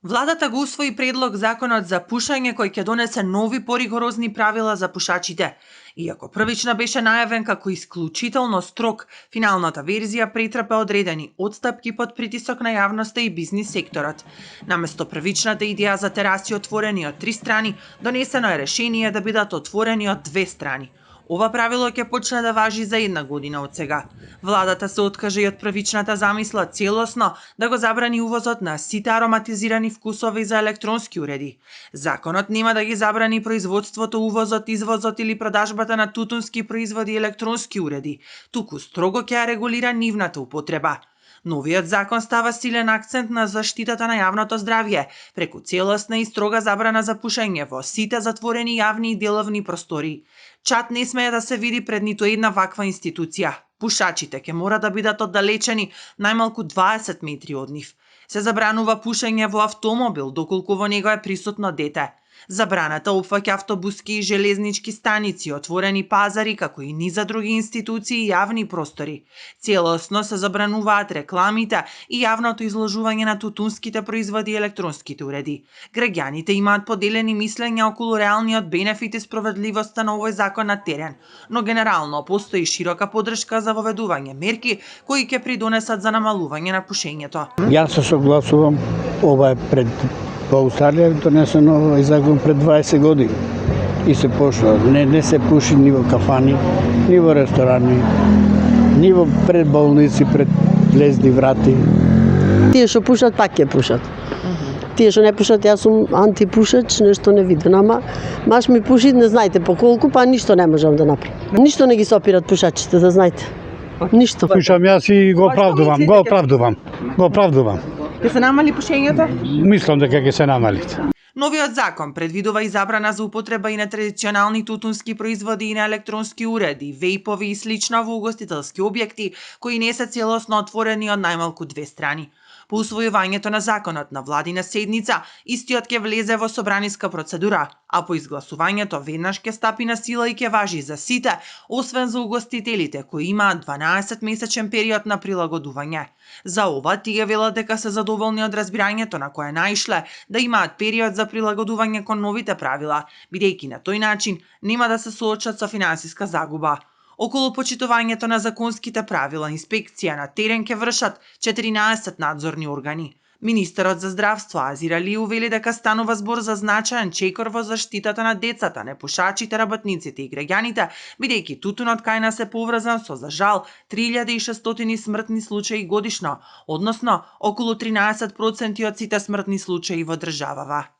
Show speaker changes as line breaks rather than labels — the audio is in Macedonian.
Владата го усвои предлог законот за пушење кој ќе донесе нови поригорозни правила за пушачите. Иако првично беше најавен како исклучително строг, финалната верзија претрпе одредени отстапки под притисок на јавноста и бизнис секторот. Наместо првичната идеја за тераси отворени од 3 страни, донесено е решение да бидат отворени од 2 страни. Ова правило ќе почне да важи за 1 година од сега. Владата се откаже и од првичната замисла целосно да го забрани увозот на сите ароматизирани вкусови за електронски уреди. Законот нема да ги забрани производството, увозот, извозот или продажбата на тутунски производи и електронски уреди, туку строго ќе ја регулира нивната употреба. Новиот закон става силен акцент на заштитата на јавното здравје, преку целосна и строга забрана за пушење во сите затворени јавни и деловни простори. Чат не смее да се види пред ниту една ваква институција. Пушачите ќе мора да бидат оддалечени најмалку 20 метри од нив. Се забранува пушење во автомобил доколку во него е присутно дете. Забраната опфаќа автобуски и железнички станици, отворени пазари, како и низа други институции и јавни простори. Целосно се забрануваат рекламите и јавното изложување на тутунските производи и електронските уреди. Граѓаните имаат поделени мислења околу реалниот бенефит и справедливоста на овој закон на терен, но генерално постои широка поддршка за воведување мерки кои ќе придонесат за намалување на пушењето.
Јас се согласувам, ова е пред Во Австралија е донесено овој закон пред 20 години и се почна. Не се пуши ни во кафани, ни во ресторани, ни во пред болници, пред влезни врати.
Тие што пушат, пак ќе пушат. Тие што не пушат, јас сум антипушач, нешто не виден, ама маш ми пуши, не знаете по колку, па ништо не можам да направам. Ништо не ги сопират пушачите, да знаете. Ништо.
Пушам јас и го оправдувам.
Ќе се намали пушењето?
Мислам дека ќе се намали.
Новиот закон предвидува и забрана за употреба и на традиционални тутунски производи и на електронски уреди, вејпови и слично во угостителски објекти кои не се целосно отворени од најмалку 2 страни. По усвојувањето на законот на владина седница, истиот ќе влезе во собраниска процедура, а по изгласувањето веднаш ќе стапи на сила и ќе важи за сите, освен за угостителите кои имаат 12-месечен период на прилагодување. За ова тие велат дека се задоволни од разбирањето на кое наишле да имаат период за прилагодување кон новите правила, бидејќи на тој начин нема да се соочат со финансиска загуба. Околу почитувањето на законските правила, инспекција на терен ќе вршат 14 надзорни органи. Министерот за здравство Азир Али вели дека станува збор за значаен чекор во заштитата на децата, непушачите, работниците и граѓаните, бидејќи тутунот кај нас е поврзан со, за жал, 3600 смртни случаи годишно, односно околу 13% од сите смртни случаи во државава.